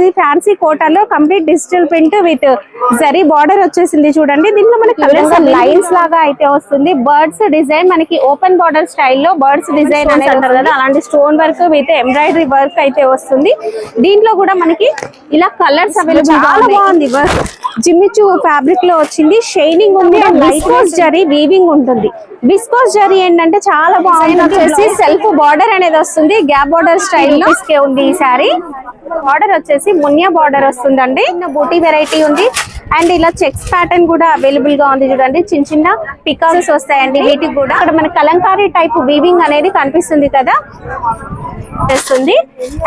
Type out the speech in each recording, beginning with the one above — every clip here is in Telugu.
ఇది ఫ్యాన్సీ కోటాలో complete digital print with zari border వచ్చేసింది చూడండి. దీంట్లో మనకి లైన్స్ లాగా అయితే వస్తుంది. బర్డ్స్ డిజైన్ మనకి ఓపెన్ బార్డర్ స్టైల్లో బర్డ్స్ డిజైన్ అనేది అంటారు కదా, అలాంటి stone work with embroidery work అయితే వస్తుంది. దీంట్లో కూడా మనకి ఇలా కలర్స్ అవైలబుల్. చాలా బాగుంది వర్క్. జిమ్మిచు ఫ్యాబ్రిక్ లో వచ్చింది. షైనింగ్ ఉంది. విస్కోస్ జరీ వీవింగ్ ఉంటుంది. విస్కోస్ జరీ ఏంటంటే చాలా బాగుంది. వచ్చేసి సెల్ఫ్ బార్డర్ అనేది వస్తుంది. గ్యాప్ బార్డర్ స్టైల్ లో ఉంది ఈ సారీ. బార్డర్ వచ్చేసి మునియా బార్డర్ వస్తుందండి. బూటీ వెరైటీ ఉంది. అండ్ ఇలా చెక్స్ ప్యాటర్న్ కూడా అవైలబుల్ గా ఉంది చూడండి. చిన్న చిన్న పికాక్స్ వస్తాయండి వీటికి కూడా. అక్కడ మన కలంకారీ టైప్ వీవింగ్ అనేది కనిపిస్తుంది కదా చేస్తుంది.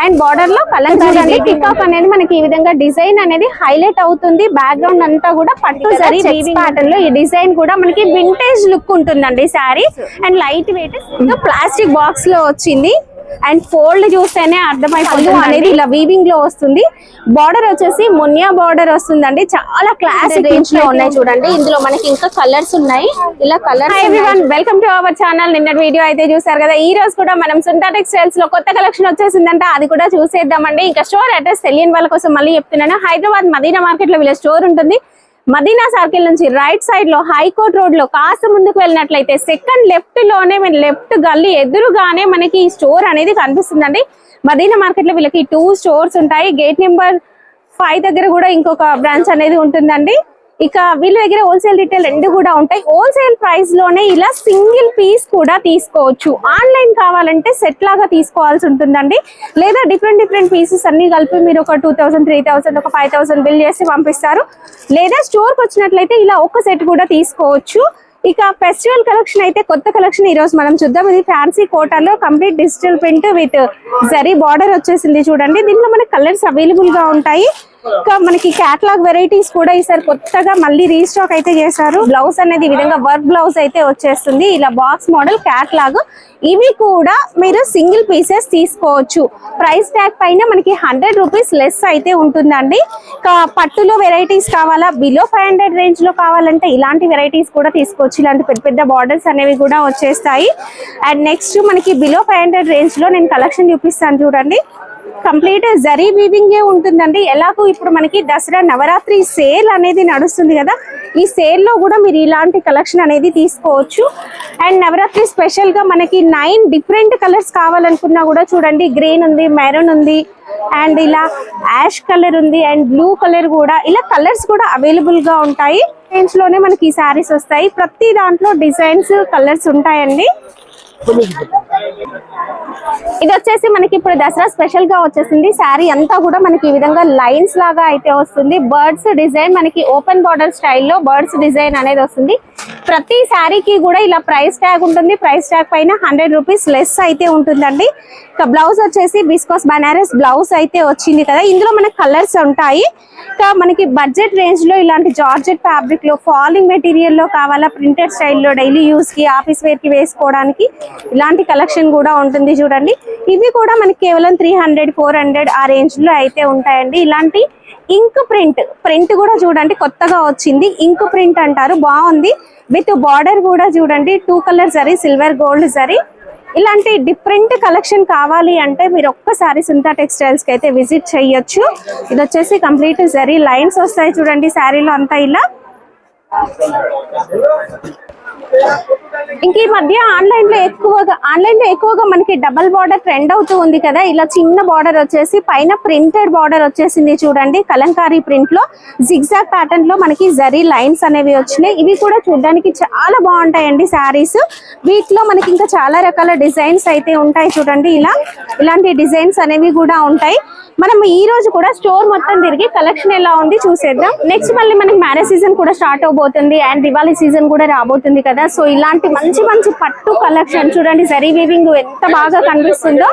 అండ్ బార్డర్ లో కలంకారీ పికాక్ అనేది మనకి ఈ విధంగా డిజైన్ అనేది హైలైట్ అవుతుంది. బ్యాక్గ్రౌండ్ అంతా కూడా పట్టు జరీ వీవింగ్ ప్యాటర్న్ లో ఈ డిజైన్ కూడా మనకి వింటేజ్ లుక్ ఉంటుందండి sorry. And light weight plastic box లో వచ్చింది. అండ్ ఫోల్డ్ చూస్తేనే అర్థమైపోతుంది అనేది ఇలా వీవింగ్ లో వస్తుంది. బార్డర్ వచ్చేసి మునియా బార్డర్ వస్తుందండి. చాలా క్లాసిక్ రేంజ్ లో ఉన్నాయి చూడండి. ఇందులో మనకి ఇంకా కలర్స్ ఉన్నాయి. ఇలా colours. Everyone welcome to our channel. నిన్న వీడియో అయితే చూసారు కదా. ఈ రోజు కూడా మనం సుంతా టెక్స్టైల్స్ లో కొత్త కలెక్షన్ వచ్చేసిందంట. అది కూడా చూసేద్దామండి. ఇంకా స్టోర్ అడ్రస్ తెలియని వాళ్ళ కోసం మళ్ళీ చెప్తున్నాను. హైదరాబాద్ మదీనా మార్కెట్ లో వీళ్ళ స్టోర్ ఉంటుంది. మదీనా సర్కిల్ నుంచి రైట్ సైడ్ లో హైకోర్ట్ రోడ్ లో కాస్త ముందుకు వెళ్ళినట్లయితే సెకండ్ లెఫ్ట్ లోనే లెఫ్ట్ గల్లీ ఎదురుగానే మనకి ఈ స్టోర్ అనేది కనిపిస్తుందండి. మదీనా మార్కెట్ లో వీళ్ళకి 2 స్టోర్స్ ఉంటాయి. గేట్ నెంబర్ 5 దగ్గర కూడా ఇంకొక బ్రాంచ్ అనేది ఉంటుందండి. ఇక వీళ్ళ దగ్గర హోల్సేల్ రిటైల్ రెండు కూడా ఉంటాయి. హోల్సేల్ ప్రైస్ లోనే ఇలా సింగిల్ పీస్ కూడా తీసుకోవచ్చు. ఆన్లైన్ కావాలంటే సెట్ లాగా తీసుకోవాల్సి ఉంటుందండి. లేదా డిఫరెంట్ పీసెస్ అన్ని కలిపి మీరు ఒక 2000, 3000, ఒక 5000 బిల్ చేసి పంపిస్తారు. లేదా స్టోర్కి వచ్చినట్లయితే ఇలా ఒక సెట్ కూడా తీసుకోవచ్చు. ఇక ఫెస్టివల్ కలెక్షన్ అయితే కొత్త కలెక్షన్ ఈ రోజు మనం చూద్దాం. ఇది ఫ్యాన్సీ కోటాలో complete digital print with zari border వచ్చేసింది చూడండి. దీంట్లో మనకి కలర్స్ అవైలబుల్ గా ఉంటాయి. ఇంకా మనకి క్యాటలాగ్ వెరైటీస్ కూడా ఈసారి కొత్తగా మళ్ళీ రీస్టాక్ అయితే చేశారు. బ్లౌజ్ అనేది ఈ విధంగా వర్క్ బ్లౌజ్ అయితే వచ్చేస్తుంది. ఇలా బాక్స్ మోడల్ క్యాటలాగ్. ఇవి కూడా మీరు సింగిల్ పీసెస్ తీసుకోవచ్చు. ప్రైస్ ట్యాగ్ పైన మనకి 100 రూపీస్ లెస్ అయితే ఉంటుందండి. పట్టులో వెరైటీస్ కావాలా, బిలో 500 రేంజ్ లో కావాలంటే ఇలాంటి వెరైటీస్ కూడా తీసుకోవచ్చు. ఇలాంటి పెద్ద పెద్ద బార్డర్స్ అనేవి కూడా వచ్చేస్తాయి. అండ్ నెక్స్ట్ మనకి బిలో 500 రేంజ్ లో నేను కలెక్షన్ చూపిస్తాను చూడండి. కంప్లీట్ జరీ వీవింగ్ ఉంటుందండి. ఎలాగో ఇప్పుడు మనకి దసరా నవరాత్రి సేల్ అనేది నడుస్తుంది కదా, ఈ సేల్ లో కూడా మీరు ఇలాంటి కలెక్షన్ అనేది తీసుకోవచ్చు. అండ్ నవరాత్రి స్పెషల్ గా మనకి 9 డిఫరెంట్ కలర్స్ కావాలనుకున్నా కూడా చూడండి. గ్రీన్ ఉంది, మెరూన్ ఉంది, అండ్ ఇలా యాష్ కలర్ ఉంది, అండ్ బ్లూ కలర్ కూడా. ఇలా కలర్స్ కూడా అవైలబుల్ గా ఉంటాయి. రేంజ్ లోనే మనకి ఈ శారీస్ వస్తాయి. ప్రతి దాంట్లో డిజైన్స్ కలర్స్ ఉంటాయండి. ఇది వచ్చేసి మనకి ఇప్పుడు దసరా స్పెషల్ గా వచ్చేసింది. శారీ అంతా కూడా మనకి ఈ విధంగా లైన్స్ లాగా అయితే వస్తుంది. బర్డ్స్ డిజైన్ మనకి ఓపెన్ బార్డర్ స్టైల్లో బర్డ్స్ డిజైన్ అనేది వస్తుంది. ప్రతి శారీకి కూడా ఇలా ప్రైస్ ట్యాగ్ ఉంటుంది. ప్రైస్ ట్యాగ్ పైన 100 రూపీస్ లెస్ అయితే ఉంటుందండి. ఇక బ్లౌజ్ వచ్చేసి బిస్కోస్ బనారస్ బ్లౌజ్ అయితే వచ్చింది కదా. ఇందులో మనకి కలర్స్ ఉంటాయి. ఇంకా మనకి బడ్జెట్ రేంజ్ లో ఇలాంటి జార్జెట్ ఫ్యాబ్రిక్ లో ఫాలింగ్ మెటీరియల్ లో కావాలా, ప్రింటెడ్ స్టైల్లో డైలీ యూస్ కి ఆఫీస్ వేర్ కి వేసుకోవడానికి ఇలాంటి కలెక్షన్ కూడా ఉంటుంది చూడండి. ఇవి కూడా మనకి కేవలం 300, 400 ఆ రేంజ్ లో అయితే ఉంటాయండి. ఇలాంటి ఇంక్ ప్రింట్ కూడా చూడండి కొత్తగా వచ్చింది. ఇంక్ ప్రింట్ అంటారు, బాగుంది. విత్ బార్డర్ కూడా చూడండి 2 colour zari, silver gold zari. ఇలాంటి డిఫరెంట్ కలెక్షన్ కావాలి అంటే మీరు ఒక్కసారి సుంతా టెక్స్టైల్స్ కి అయితే విజిట్ చేయొచ్చు. ఇది వచ్చేసి కంప్లీట్ జరీ లైన్స్ వస్తాయి చూడండి శారీలో అంతా ఇలా. ఇంక ఈ మధ్య ఆన్లైన్ లో ఎక్కువగా మనకి డబల్ బార్డర్ ట్రెండ్ అవుతూ ఉంది కదా. ఇలా చిన్న బార్డర్ వచ్చేసి పైన ప్రింటెడ్ బార్డర్ వచ్చేసింది చూడండి. కలంకారీ ప్రింట్ లో జిగ్జాగ్ ప్యాటర్న్ లో మనకి జరీ లైన్స్ అనేవి వచ్చినాయి. ఇవి కూడా చూడడానికి చాలా బాగుంటాయండి శారీస్. వీటిలో మనకి ఇంకా చాలా రకాల డిజైన్స్ అయితే ఉంటాయి చూడండి. ఇలాంటి డిజైన్స్ అనేవి కూడా ఉంటాయి. మనం ఈ రోజు కూడా స్టోర్ మొత్తం తిరిగి కలెక్షన్ ఎలా ఉంది చూసేద్దాం. నెక్స్ట్ మళ్ళీ మనకి మ్యారేజ్ సీజన్ కూడా స్టార్ట్ అవబోతుంది. అండ్ దివాళీ సీజన్ కూడా రాబోతుంది కదా. సో ఇలాంటి మంచి పట్టు కలెక్షన్ చూడండి. జరీ వీవింగ్ ఎంత బాగా కనిపిస్తుందో.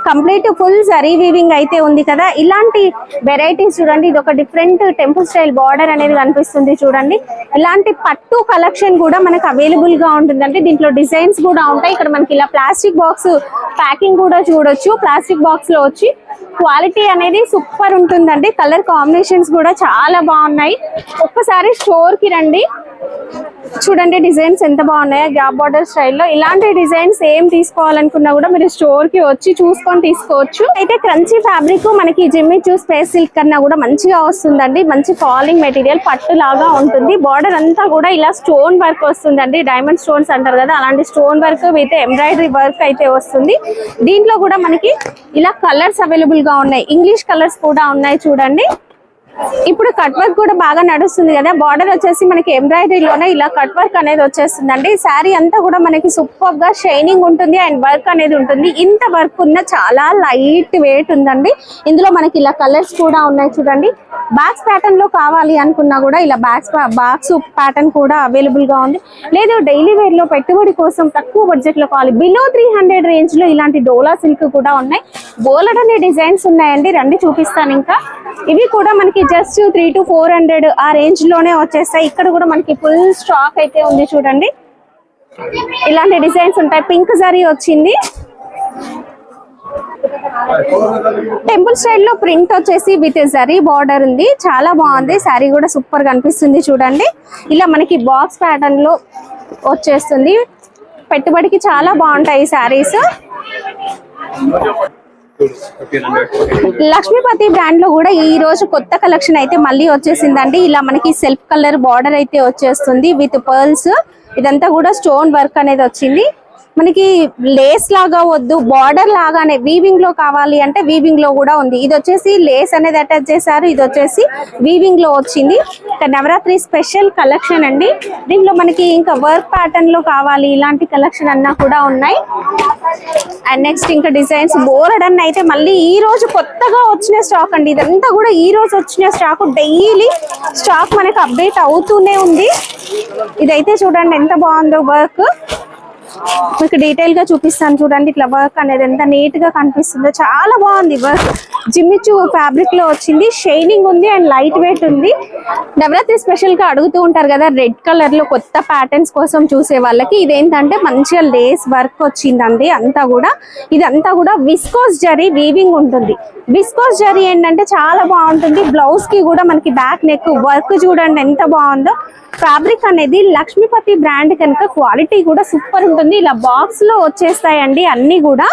కంప్లీట్ ఫుల్ జరీ వీవింగ్ అయితే ఉంది కదా. ఇలాంటి వెరైటీస్ చూడండి. ఇది ఒక డిఫరెంట్ టెంపుల్ స్టైల్ బార్డర్ అనేది కనిపిస్తుంది చూడండి. ఇలాంటి పట్టు కలెక్షన్ కూడా మనకు అవైలబుల్ గా ఉంటుందంటే దీంట్లో డిజైన్స్ కూడా ఉంటాయి. ఇక్కడ మనకి ఇలా ప్లాస్టిక్ బాక్స్ ప్యాకింగ్ కూడా చూడొచ్చు. ప్లాస్టిక్ బాక్స్ లో వచ్చి క్వాలిటీ అనేది సూపర్ ఉంటుందండి. కలర్ కాంబినేషన్స్ కూడా చాలా బాగున్నాయి. ఒక్కసారి స్టోర్ కి రండి. చూడండి డిజైన్స్ ఎంత బాగున్నాయో గ్యాప్ బార్డర్ స్టైల్లో. ఇలాంటి డిజైన్స్ ఏం తీసుకోవాలనుకున్నా కూడా మీరు స్టోర్ కి వచ్చి చూసుకొని తీసుకోవచ్చు. అయితే క్రంచీ ఫ్యాబ్రిక్ మనకి జిమ్మి చూ స్పేస్ సిల్క్ కన్నా కూడా మంచిగా వస్తుందండి. మంచి ఫాలింగ్ మెటీరియల్ పట్టు లాగా ఉంటుంది. బార్డర్ అంతా కూడా ఇలా స్టోన్ వర్క్ వస్తుందండి. డైమండ్ స్టోన్స్ అంటారు కదా, అలాంటి stone work with embroidery work అయితే వస్తుంది. దీంట్లో కూడా మనకి ఇలా కలర్స్ అవైలబుల్ గా ఉన్నాయి. ఇంగ్లీష్ కలర్స్ కూడా ఉన్నాయి చూడండి. ఇప్పుడు కట్ వర్క్ కూడా బాగా నడుస్తుంది కదా. బార్డర్ వచ్చేసి మనకి ఎంబ్రాయిడరీలోనే ఇలా కట్ వర్క్ అనేది వచ్చేస్తుందండి. శారీ అంతా కూడా మనకి సూపర్ గా షైనింగ్ ఉంటుంది అండ్ వర్క్ అనేది ఉంటుంది. ఇంత వర్క్ ఉన్న చాలా లైట్ వెయిట్ ఉందండి. ఇందులో మనకి ఇలా కలర్స్ కూడా ఉన్నాయి చూడండి. బాక్స్ ప్యాటర్న్ లో కావాలి అనుకున్నా కూడా ఇలా బాక్స్ ప్యాటర్న్ కూడా అవైలబుల్ గా ఉంది. లేదు డైలీ వేర్ లో పెట్టుబడి కోసం తక్కువ బడ్జెట్ లో కావాలి, బిలో 300 రేంజ్ లో ఇలాంటి డోలా సిల్క్ కూడా ఉన్నాయి. బోలెడన్ని డిజైన్స్ ఉన్నాయండి, రండి చూపిస్తాను. ఇంకా ఇవి కూడా మనకి జస్ట్ 300 to 400 ఆ రేంజ్ లోనే వచ్చేస్తాయి. ఇక్కడ కూడా మనకి ఫుల్ స్టాక్ అయితే ఉంది చూడండి. ఇలాంటి డిజైన్స్ ఉంటాయి. పింక్ జరీ వచ్చింది. టెంపుల్ స్టైల్ లో ప్రింట్ వచ్చేసి విత్ జరీ బార్డర్ ఉంది. చాలా బాగుంది. శారీ కూడా సూపర్ కనిపిస్తుంది చూడండి. ఇలా మనకి బాక్స్ ప్యాటర్న్ లో వచ్చేస్తుంది. పెట్టుబడికి చాలా బాగుంటాయి శారీస్. లక్ష్మీపతి బ్రాండ్ లో కూడా ఈ రోజు కొత్త కలెక్షన్ అయితే మళ్ళీ వచ్చేసిందండి. ఇలా మనకి సెల్ఫ్ కలర్ బార్డర్ అయితే వచ్చేస్తుంది విత్ పర్ల్స్. ఇదంతా కూడా స్టోన్ వర్క్ అనేది వచ్చింది. మనకి లేస్ లాగా వద్దు, బార్డర్ లాగానే వీవింగ్ లో కావాలి అంటే వీవింగ్ లో కూడా ఉంది. ఇది వచ్చేసి లేస్ అనేది అటాచ్ చేశారు. ఇది వచ్చేసి వీవింగ్ లో వచ్చింది. నవరాత్రి స్పెషల్ కలెక్షన్ అండి. దీంట్లో మనకి ఇంకా వర్క్ ప్యాటర్న్ లో కావాలి ఇలాంటి కలెక్షన్ అన్నా కూడా ఉన్నాయి. అండ్ నెక్స్ట్ ఇంకా డిజైన్స్ బోలెడన్ని అయితే మళ్ళీ ఈ రోజు కొత్తగా వచ్చిన స్టాక్ అండి. ఇదంతా కూడా ఈ రోజు వచ్చిన స్టాక్. డైలీ స్టాక్ మనకి అప్డేట్ అవుతూనే ఉంది. ఇదైతే చూడండి ఎంత బాగుందో వర్క్. మీకు డీటెయిల్ గా చూపిస్తాను చూడండి. ఇట్లా వర్క్ అనేది ఎంత నీట్ గా కనిపిస్తుందో, చాలా బాగుంది వర్క్. జిమ్మిచూ ఫ్యాబ్రిక్ లో వచ్చింది. షైనింగ్ ఉంది అండ్ లైట్ వెయిట్ ఉంది. నవరాత్రి స్పెషల్ గా అడుగుతూ ఉంటారు కదా రెడ్ కలర్ లో కొత్త ప్యాటర్న్స్ కోసం చూసే వాళ్ళకి. ఇదేంటంటే మంచిగా లేస్ వర్క్ వచ్చిందండి. అంతా కూడా ఇదంతా కూడా విస్కోస్ జరీ వీవింగ్ ఉంటుంది. విస్కోస్ జరీ ఏంటంటే చాలా బాగుంటుంది. బ్లౌజ్ కి కూడా మనకి బ్యాక్ నెక్ వర్క్ చూడండి ఎంత బాగుందో. ఫ్యాబ్రిక్ అనేది లక్ష్మీపతి బ్రాండ్ కనుక క్వాలిటీ కూడా సూపర్ ఉంటుంది. ఇలా బాక్స్ లో వచ్చేస్తాయండి అన్ని కూడా.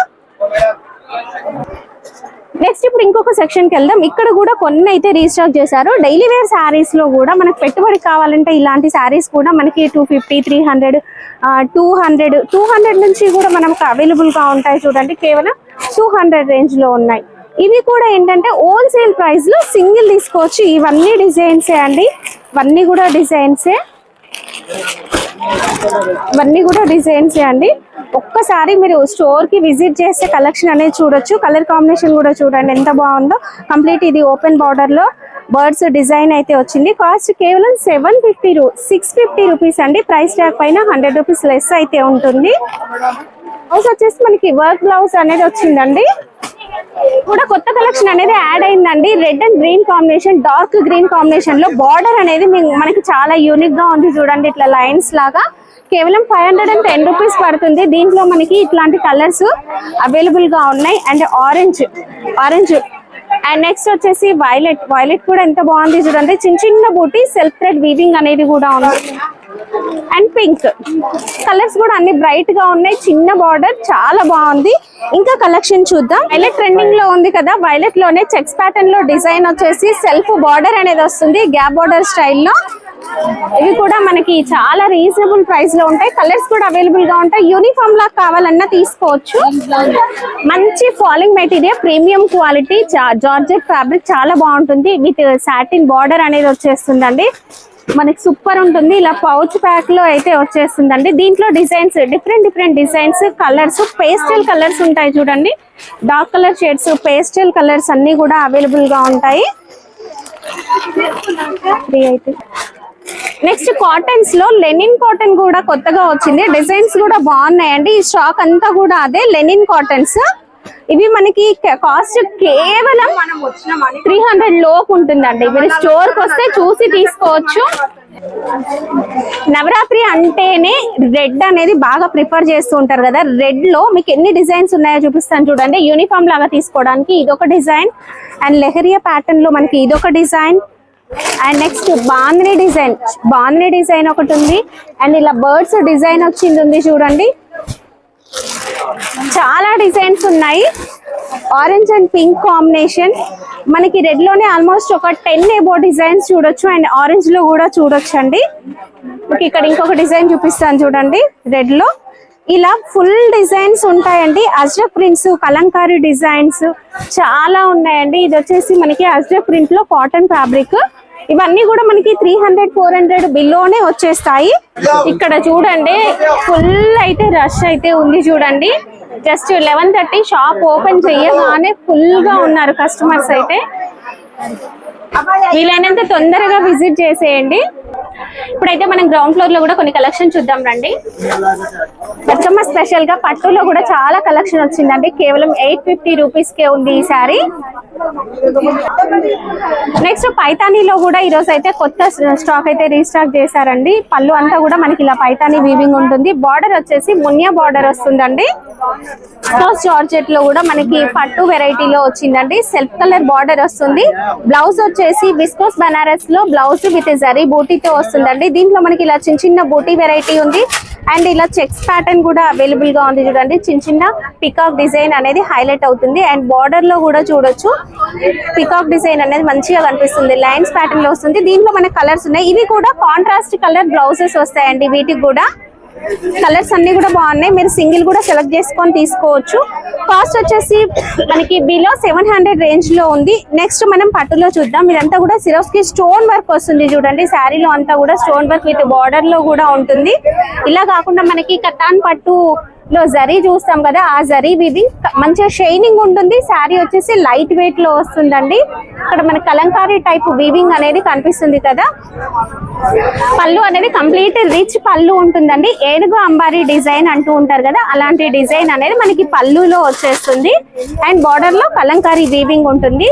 నెక్స్ట్ ఇప్పుడు ఇంకొక సెక్షన్ కి వెళ్దాం. ఇక్కడ కూడా కొన్ని అయితే రీస్టాక్ చేశారు. డైలీ వేర్ శారీస్ లో కూడా మనకు పెట్టుబడి కావాలంటే ఇలాంటి శారీస్ కూడా మనకి 250, 300, 200 నుంచి కూడా మనకు అవైలబుల్ గా ఉంటాయి చూడండి. కేవలం 200 రేంజ్ లో ఉన్నాయి. ఇవి కూడా ఏంటంటే హోల్సేల్ ప్రైస్ లో సింగిల్ తీసుకోవచ్చు. ఇవన్నీ డిజైన్సే అండి. ఇవన్నీ కూడా డిజైన్సే అండి. ఒక్కసారి మీరు స్టోర్ కి విజిట్ చేస్తే కలెక్షన్ అనేది చూడొచ్చు. కలర్ కాంబినేషన్ కూడా చూడండి ఎంత బాగుందో. కంప్లీట్ ఇది ఓపెన్ బార్డర్ లో బర్డ్స్ డిజైన్ అయితే వచ్చింది. కాస్ట్ కేవలం 650 రూపీస్ అండి. ప్రైస్ ట్యాగ్ పైన 100 రూపీస్ లెస్ అయితే ఉంటుంది. బ్లౌజ్ వచ్చేసి మనకి వర్క్ బ్లౌజ్ అనేది వచ్చిందండి. కూడా కొత్త కలెక్షన్ అనేది యాడ్ అయిందండి. Red and green combination, dark green combination లో బార్డర్ అనేది మనకి చాలా యూనిక్ గా ఉంది చూడండి. ఇట్లా లైన్స్ లాగా కేవలం 510 రూపీస్ పడుతుంది. దీంట్లో మనకి ఇట్లాంటి కలర్స్ అవైలబుల్ గా ఉన్నాయి. అండ్ ఆరెంజ్ అండ్ నెక్స్ట్ వచ్చేసి వైలెట్ కూడా ఎంత బాగుంది చూడండి. చిన్న బూటీ సెల్ఫ్ థ్రెడ్ వీవింగ్ అనేది కూడా ఉంది. అండ్ పింక్ కలర్స్ కూడా అన్ని బ్రైట్ గా ఉన్నాయి. చిన్న బార్డర్ చాలా బాగుంది. ఇంకా కలెక్షన్ చూద్దాం. వైలెట్ ట్రెండింగ్ లో ఉంది కదా, వైలెట్ లోనే చెక్స్ ప్యాటర్న్ లో డిజైన్ వచ్చేసి సెల్ఫ్ బార్డర్ అనేది వస్తుంది గ్యాప్ బార్డర్ స్టైల్లో. ఇవి కూడా మనకి చాలా రీజనబుల్ ప్రైస్ లో ఉంటాయి. కలర్స్ కూడా అవైలబుల్ గా ఉంటాయి. యూనిఫామ్ లా కావాలన్నా తీసుకోవచ్చు. మంచి falling material, premium quality georgette fabric చాలా బాగుంటుంది. విత్ సాటిన్ బార్డర్ అనేది వచ్చేస్తుందండి. మనకి సూపర్ ఉంటుంది. ఇలా పౌచ్ ప్యాక్ లో అయితే వచ్చేస్తుందండి. దీంట్లో designs different designs, colours, pastel colours ఉంటాయి చూడండి. Dark colour shades, pastel colours అన్ని కూడా అవైలబుల్ గా ఉంటాయి. నెక్స్ట్ కాటన్స్ లో లెనిన్ కాటన్ కూడా కొత్తగా వచ్చింది. డిజైన్స్ కూడా బాగున్నాయండి. ఈ స్టాక్ అంతా కూడా అదే లెనిన్ కాటన్స్. ఇవి మనకి కాస్ట్ కేవలం 300 లోపు ఉంటుందండి. మీరు స్టోర్ కి వస్తే చూసి తీసుకోవచ్చు. నవరాత్రి అంటేనే రెడ్ అనేది బాగా ప్రిఫర్ చేస్తూ ఉంటారు కదా. రెడ్ లో మీకు ఎన్ని డిజైన్స్ ఉన్నాయో చూపిస్తాను చూడండి. యూనిఫామ్ లాగా తీసుకోవడానికి ఇదొక డిజైన్. అండ్ లెహరియా ప్యాటర్న్ లో మనకి ఇదొక design. And next bandhani design ఒకటి ఉంది. అండ్ ఇలా బర్డ్స్ డిజైన్ వచ్చింది ఉంది చూడండి. చాలా డిజైన్స్ ఉన్నాయి. Orange and pink combination. మనకి రెడ్ లోనే ఆల్మోస్ట్ ఒక 10 ఎబో డిజైన్స్ చూడొచ్చు. అండ్ ఆరెంజ్ లో కూడా చూడొచ్చు అండి. ఇక్కడ ఇంకొక డిజైన్ చూపిస్తాను చూడండి. రెడ్ లో ఇలా ఫుల్ డిజైన్స్ ఉంటాయండి. అజ్రక్ ప్రింట్స్, కలంకారీ డిజైన్స్ చాలా ఉన్నాయండి. ఇది వచ్చేసి మనకి అజ్రక్ ప్రింట్ లో కాటన్ ఫ్యాబ్రిక్. ఇవన్నీ కూడా మనకి 300-400 బిల్లోనే వచ్చేస్తాయి. ఇక్కడ చూడండి ఫుల్ అయితే రష్ అయితే ఉంది చూడండి. జస్ట్ 11:30 షాప్ ఓపెన్ చేయగానే ఫుల్ గా ఉన్నారు కస్టమర్స్ అయితే. వీలైనంత తొందరగా విజిట్ చేసేయండి. ఇప్పుడైతే మనం గ్రౌండ్ ఫ్లోర్ లో కూడా కొన్ని కలెక్షన్ చూద్దాం రండి. బతుకమ్మ స్పెషల్ గా పట్టులో కూడా చాలా కలెక్షన్ వచ్చిందండి. కేవలం 850 రూపీస్ కే ఉంది ఈ సారీ. నెక్స్ట్ పైతానీలో కూడా ఈ రోజు అయితే కొత్త స్టాక్ అయితే రీస్టాక్ చేశారండి. పళ్ళు అంతా కూడా మనకి ఇలా పైతానీ వీవింగ్ ఉంటుంది. బార్డర్ వచ్చేసి మున్యా బార్డర్ వస్తుందండి. జార్జెట్ లో కూడా మనకి పట్టు వెరైటీలో వచ్చిందండి. సెల్ఫ్ కలర్ బార్డర్ వస్తుంది. బ్లౌజ్ వచ్చేసి విస్కోస్ బనారస్ లో బ్లౌజ్ విత్ జరీ బూటీతో వస్తుందండి. దీంట్లో మనకి ఇలా చిన్న చిన్న బూటీ వెరైటీ ఉంది. అండ్ ఇలా చెక్స్ ప్యాటర్న్ కూడా అవైలబుల్ గా ఉంది చూడండి. చిన్న చిన్న పికాక్ డిజైన్ అనేది హైలైట్ అవుతుంది. అండ్ బార్డర్ లో కూడా చూడొచ్చు పికాక్ డిజైన్ అనేది మంచిగా కనిపిస్తుంది. లైన్స్ ప్యాటర్న్ లో వస్తుంది. దీంట్లో మనకి కలర్స్ ఉన్నాయి. ఇవి కూడా కాంట్రాస్ట్ కలర్ బ్లౌజెస్ వస్తాయండి. వీటికి కూడా కలర్స్ అన్ని కూడా బాగున్నాయి. మీరు సింగిల్ కూడా సెలెక్ట్ చేసుకొని తీసుకోవచ్చు. కాస్ట్ వచ్చేసి మనకి బిలో 700 రేంజ్ లో ఉంది. నెక్స్ట్ మనం పట్టులో చూద్దాం. ఇదంతా కూడా సిరోస్కి స్టోన్ వర్క్ వస్తుంది చూడండి. శారీలో అంతా కూడా స్టోన్ వర్క్ విత్ బార్డర్ లో కూడా ఉంటుంది. ఇలా కాకుండా మనకి కటాన్ పట్టు లో జరీ చూస్తాం కదా, ఆ జరీ వీవింగ్ మంచిగా షైనింగ్ ఉంటుంది. శారీ వచ్చేసి లైట్ వెయిట్ లో వస్తుందండి. ఇక్కడ మన కలంకారీ టైప్ వీవింగ్ అనేది కనిపిస్తుంది కదా. పళ్ళు అనేది కంప్లీట్ రిచ్ పళ్ళు ఉంటుందండి. ఏనుగు అంబారీ డిజైన్ అంటూ ఉంటారు కదా, అలాంటి డిజైన్ అనేది మనకి పళ్ళులో వచ్చేస్తుంది. అండ్ బార్డర్ లో కలంకారీ వీవింగ్ ఉంటుంది.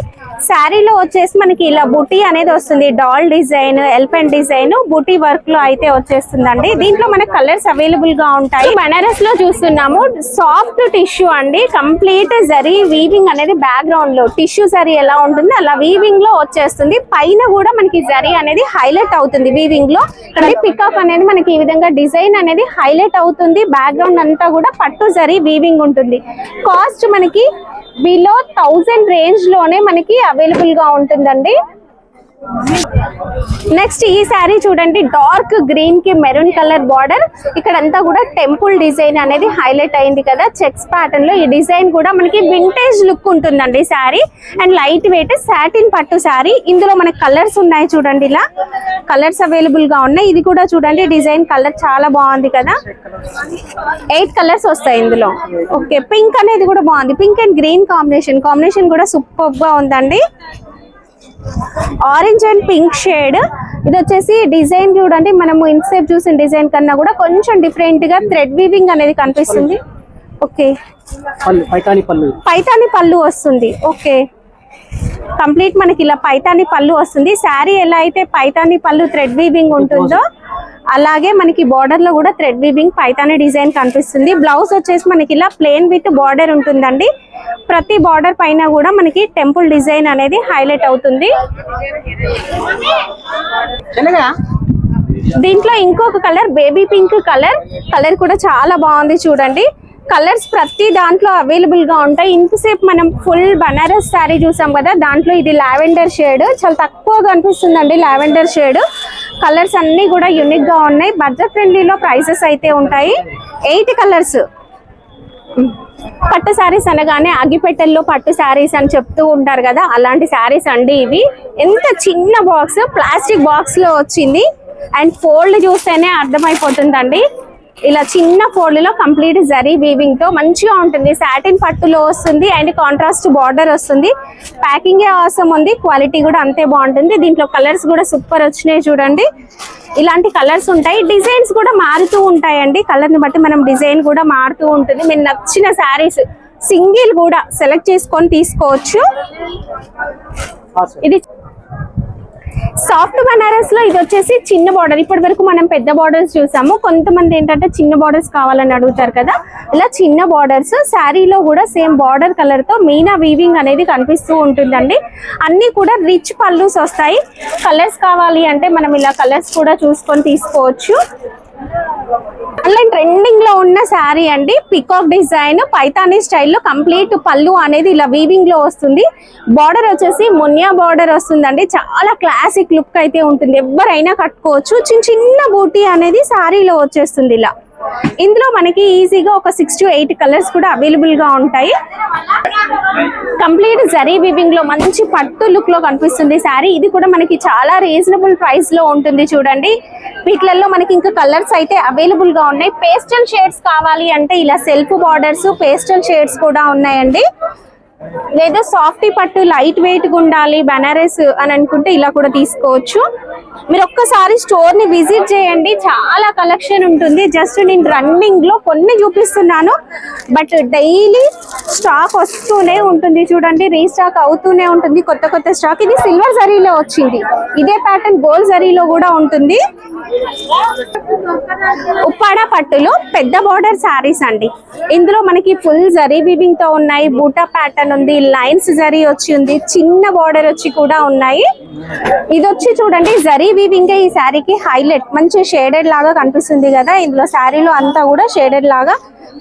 శారీలో వచ్చేసి మనకి ఇలా బుటీ అనేది వస్తుంది. డాల్ డిజైన్, ఎలిఫెంట్ డిజైన్ బుటీ వర్క్ లో అయితే వచ్చేస్తుందండి. దీంట్లో మనకి కలర్స్ అవైలబుల్ గా ఉంటాయి. బనారస్ లో చూస్తున్నాము. సాఫ్ట్ టిష్యూ అండి. కంప్లీట్ జరీ వీవింగ్ అనేది బ్యాక్గ్రౌండ్ లో టిష్యూ జరీ ఎలా ఉంటుంది అలా వీవింగ్ లో వచ్చేస్తుంది. పైన కూడా మనకి జరీ అనేది హైలైట్ అవుతుంది వీవింగ్ లో. ఇక్కడ పికాక్ అనేది మనకి ఈ విధంగా డిజైన్ అనేది హైలైట్ అవుతుంది. బ్యాక్గ్రౌండ్ అంతా కూడా పట్టు జరీ వీవింగ్ ఉంటుంది. కాస్ట్ మనకి బిలో 1000 రేంజ్ లోనే మనకి అవైలబుల్ గా ఉంటుందండి. నెక్స్ట్ ఈ శారీ చూడండి. డార్క్ గ్రీన్ కి మెరూన్ కలర్ బార్డర్. ఇక్కడ అంతా కూడా టెంపుల్ డిజైన్ అనేది హైలైట్ అయింది కదా చెక్స్ ప్యాటర్న్ లో. ఈ డిజైన్ కూడా మనకి వింటేజ్ లుక్ ఉంటుందండి sari. And light weight satin పట్టు శారీ. ఇందులో మనకి కలర్స్ ఉన్నాయి చూడండి. ఇలా కలర్స్ అవైలబుల్ గా ఉన్నాయి. ఇది కూడా చూడండి డిజైన్ కలర్ చాలా బాగుంది కదా. 8 కలర్స్ వస్తాయి ఇందులో. ఓకే, పింక్ అనేది కూడా బాగుంది. పింక్ అండ్ గ్రీన్ కాంబినేషన్ కూడా సూపర్ గా ఉందండి. Orange and pink shade. ఇది వచ్చేసి డిజైన్ చూడండి. మనము ఇంతసేపు చూసిన డిజైన్ కన్నా కూడా కొంచెం డిఫరెంట్ గా థ్రెడ్ వీవింగ్ అనేది కనిపిస్తుంది. ఓకే, పైతాని పళ్ళు వస్తుంది. ఓకే, కంప్లీట్ మనకి ఇలా పైతాని పళ్ళు వస్తుంది. శారీ ఎలా అయితే పైతాని పళ్ళు థ్రెడ్ వీవింగ్ ఉంటుందో అలాగే మనకి బార్డర్ లో కూడా థ్రెడ్ వీవింగ్ పైతాని డిజైన్ కనిపిస్తుంది. బ్లౌజ్ వచ్చేసి మనకి ఇలా ప్లెయిన్ విత్ బార్డర్ ఉంటుందండి. ప్రతి బార్డర్ పైన కూడా మనకి టెంపుల్ డిజైన్ అనేది హైలైట్ అవుతుంది. దీంట్లో ఇంకొక కలర్ బేబీ పింక్ కలర్ కూడా చాలా బాగుంది చూడండి. కలర్స్ ప్రతి దాంట్లో అవైలబుల్ గా ఉంటాయి. ఇంతసేపు మనం ఫుల్ బనారస్ శారీ చూసాం కదా, దాంట్లో ఇది లావెండర్ షేడ్ చాలా తక్కువ కనిపిస్తుందండి. లావెండర్ షేడ్ కలర్స్ అన్ని కూడా యూనిక్ గా ఉన్నాయి. బడ్జెట్ ఫ్రెండ్లీలో ప్రైసెస్ అయితే ఉంటాయి. 8 కలర్స్. పట్టు శారీస్ అనగానే అగ్గిపెట్టెల్లో పట్టు శారీస్ అని చెప్తూ ఉంటారు కదా, అలాంటి శారీస్ అండి ఇవి. ఎంత చిన్న బాక్స్, ప్లాస్టిక్ బాక్స్ లో వచ్చింది. అండ్ ఫోల్డ్ చూస్తేనే అర్థమైపోతుందండి. ఇలా చిన్న ఫోల్డ్ లో కంప్లీట్ జరీ వీవింగ్ తో మంచిగా ఉంటుంది. సాటిన్ పట్టులో వస్తుంది. అండ్ కాంట్రాస్ట్ బార్డర్ వస్తుంది. ప్యాకింగ్ అవసరం ఉంది. క్వాలిటీ కూడా అంతే బాగుంటుంది. దీంట్లో కలర్స్ కూడా సూపర్ వచ్చినాయి చూడండి. ఇలాంటి కలర్స్ ఉంటాయి. డిజైన్స్ కూడా మారుతూ ఉంటాయండి. కలర్ ని బట్టి మనం డిజైన్ కూడా మారుతూ ఉంటుంది. మీరు నచ్చిన శారీస్ సింగిల్ కూడా సెలెక్ట్ చేసుకొని తీసుకోవచ్చు. ఇది సాఫ్ట్ బనారస్ లో ఇది వచ్చేసి చిన్న బార్డర్. ఇప్పటి వరకు మనం పెద్ద బార్డర్స్ చూసాము, కొంతమంది ఏంటంటే చిన్న బార్డర్స్ కావాలని అడుగుతారు కదా, ఇలా చిన్న బార్డర్స్. శారీలో కూడా సేమ్ బార్డర్ కలర్ తో మీనా వీవింగ్ అనేది కనిపిస్తూ ఉంటుందండి. అన్ని కూడా రిచ్ పల్లూస్ వస్తాయి. కలర్స్ కావాలి అంటే మనం ఇలా కలర్స్ కూడా చూసుకొని తీసుకోవచ్చు. అలా ట్రెండింగ్ లో ఉన్న శారీ అండి, పికాక్ డిజైన్ పైతానీ స్టైల్లో కంప్లీట్ పళ్ళు అనేది ఇలా వీవింగ్ లో వస్తుంది. బార్డర్ వచ్చేసి మునియా బార్డర్ వస్తుందండి. చాలా క్లాసిక్ లుక్ అయితే ఉంటుంది, ఎవరైనా కట్టుకోవచ్చు. చిన్న చిన్న బూటీ అనేది శారీలో వచ్చేస్తుంది ఇలా. ఇందులో మనకి ఈజీగా ఒక 6 to 8 కలర్స్ కూడా అవైలబుల్ గా ఉంటాయి. కంప్లీట్ జరీ వీవింగ్ లో మంచి పట్టు లుక్ లో కనిపిస్తుంది శారీ. ఇది కూడా మనకి చాలా రీజనబుల్ ప్రైస్ లో ఉంటుంది చూడండి. వీటిలలో మనకి ఇంకా కలర్స్ అయితే అవైలబుల్ గా ఉన్నాయి. పేస్టల్ షేడ్స్ కావాలి అంటే ఇలా సెల్ఫ్ బార్డర్స్ పేస్టల్ షేడ్స్ కూడా ఉన్నాయండి. లేదా సాఫ్టీ పట్టు లైట్ వెయిట్ గా ఉండాలి బనారస్ అని అనుకుంటే ఇలా కూడా తీసుకోవచ్చు. మీరు ఒక్కసారి స్టోర్ ని విజిట్ చేయండి, చాలా కలెక్షన్ ఉంటుంది. జస్ట్ నేను రన్నింగ్ లో కొన్ని చూపిస్తున్నాను, బట్ డైలీ స్టాక్ వస్తూనే ఉంటుంది చూడండి, రీస్టాక్ అవుతూనే ఉంటుంది కొత్త కొత్త స్టాక్. ఇది సిల్వర్ జరీలో వచ్చింది, ఇదే ప్యాటర్న్ గోల్డ్ జరీలో కూడా ఉంటుంది. ఉప్పాడ పట్టులో పెద్ద బార్డర్ శారీస్ అండి. ఇందులో మనకి ఫుల్ జరీ వీవింగ్ తో ఉన్నాయి, బూటా ప్యాటర్న్ ఉంది, లైన్స్ జరీ వచ్చి ఉంది, చిన్న బార్డర్ వచ్చి కూడా ఉన్నాయి. ఇది వచ్చి చూడండి జరీ వీవింగ్ ఈ శారీకి హైలైట్. మంచి షేడెడ్ లాగా కనిపిస్తుంది కదా, ఇందులో శారీలో అంతా కూడా షేడెడ్ లాగా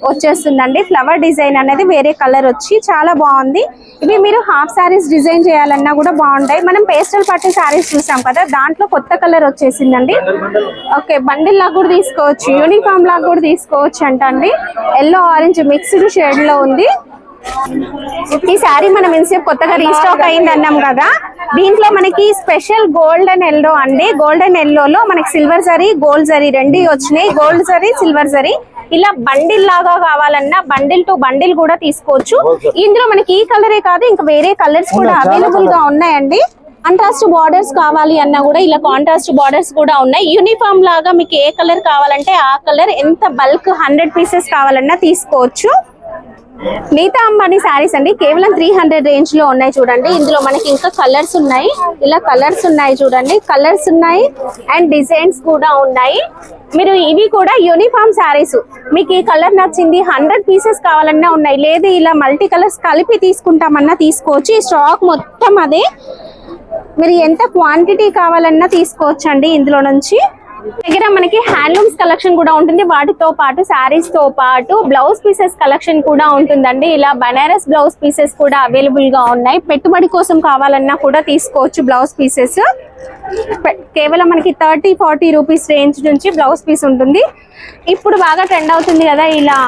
వచ్చేస్తుందండి. ఫ్లవర్ డిజైన్ అనేది వేరే కలర్ వచ్చి చాలా బాగుంది. ఇవి మీరు హాఫ్ శారీస్ డిజైన్ చేయాలన్నా కూడా బాగుంటాయి. మనం పేస్టల్ పట్టు శారీస్ చూసాం కదా, దాంట్లో కొత్త కలర్ వచ్చేసిందండి. ఓకే, బండిల్ లాగా కూడా తీసుకోవచ్చు, యూనిఫామ్ లాగా కూడా తీసుకోవచ్చు అంటండి. ఎల్లో ఆరెంజ్ మిక్స్డ్ షేడ్ లో ఉంది. ఈ శారీ మనం ఇన్సేపు కొత్తగా రీస్టాక్ అయింది అన్నాం కదా, దీంట్లో మనకి స్పెషల్ గోల్డెన్ ఎల్లో అండి. గోల్డెన్ ఎల్లోలో మనకి సిల్వర్ జరీ గోల్డ్ జరీ రెండు వచ్చినాయి. గోల్డ్ జరీ సిల్వర్ జరీ ఇలా బండిల్ లాగా కావాలన్నా బండిల్ టు బండిల్ కూడా తీసుకోవచ్చు. ఇందులో మనకి ఈ కలరే కాదు ఇంకా వేరే కలర్స్ కూడా అవైలబుల్ గా ఉన్నాయండి. కాంట్రాస్ట్ బార్డర్స్ కావాలి అన్నా కూడా ఇలా కాంట్రాస్ట్ బార్డర్స్ కూడా ఉన్నాయి. యూనిఫామ్ లాగా మీకు ఏ కలర్ కావాలంటే ఆ కలర్, ఎంత బల్క్ 100 పీసెస్ కావాలన్నా తీసుకోవచ్చు. నీతా అంబానీ శారీస్ అండి, కేవలం 300 రేంజ్ లో ఉన్నాయి చూడండి. ఇందులో మనకి ఇంకా కలర్స్ ఉన్నాయి, ఇలా కలర్స్ ఉన్నాయి చూడండి, కలర్స్ ఉన్నాయి అండ్ డిజైన్స్ కూడా ఉన్నాయి. మీరు ఇవి కూడా యూనిఫామ్ శారీస్, మీకు ఈ కలర్ నచ్చింది 100 పీసెస్ కావాలన్నా ఉన్నాయి, లేదు ఇలా మల్టీ కలర్స్ కలిపి తీసుకుంటామన్నా తీసుకోవచ్చు. ఈ స్టాక్ మొత్తం అదే, మీరు ఎంత క్వాంటిటీ కావాలన్నా తీసుకోవచ్చు అండి. ఇందులో నుంచి దగ్గర మనకి హ్యాండ్లూమ్స్ కలెక్షన్ కూడా ఉంటుంది, వాటితో పాటు శారీస్ తో పాటు బ్లౌజ్ పీసెస్ కలెక్షన్ కూడా ఉంటుందండి. ఇలా బనారస్ బ్లౌజ్ పీసెస్ కూడా అవైలబుల్ గా ఉన్నాయి. పెట్టుబడి కోసం కావాలన్నా కూడా తీసుకోవచ్చు బ్లౌజ్ పీసెస్. కేవలం మనకి 30-40 రూపీస్ రేంజ్ నుంచి బ్లౌజ్ పీస్ ఉంటుంది. ఇప్పుడు బాగా ట్రెండ్ అవుతుంది కదా ఇలా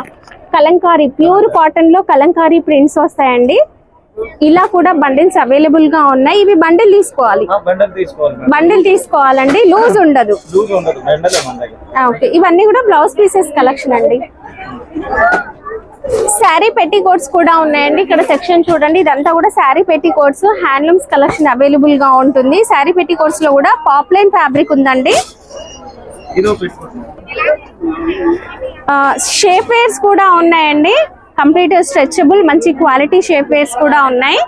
కలంకారీ, ప్యూర్ కాటన్ లో కలంకారీ ప్రింట్స్ వస్తాయండి. ఇలా కూడా బండిల్స్ అవైలబుల్ గా ఉన్నాయి. ఇవి బండిల్ తీసుకోవాలి, బండిల్ తీసుకోవాలండి, లూజ్ ఉండదు. ఓకే, ఇవన్నీ కూడా బ్లౌజ్ పీసెస్ కలెక్షన్ అండి. శారీ పెట్టి కోట్స్ కూడా ఉన్నాయండి. ఇక్కడ సెక్షన్ చూడండి, ఇదంతా కూడా శారీ పెట్టి కోట్స్ హ్యాండ్లూమ్స్ కలెక్షన్ అవైలబుల్ గా ఉంటుంది. శారీ పెట్టి కోట్స్ లో కూడా పాప్లైన్ ఫ్యాబ్రిక్ ఉందండి. షేప్ వేర్స్ కూడా ఉన్నాయండి, కంప్లీట్ స్ట్రెచబుల్ మంచి క్వాలిటీ షేప్ వేర్స్ కూడా ఉన్నాయి.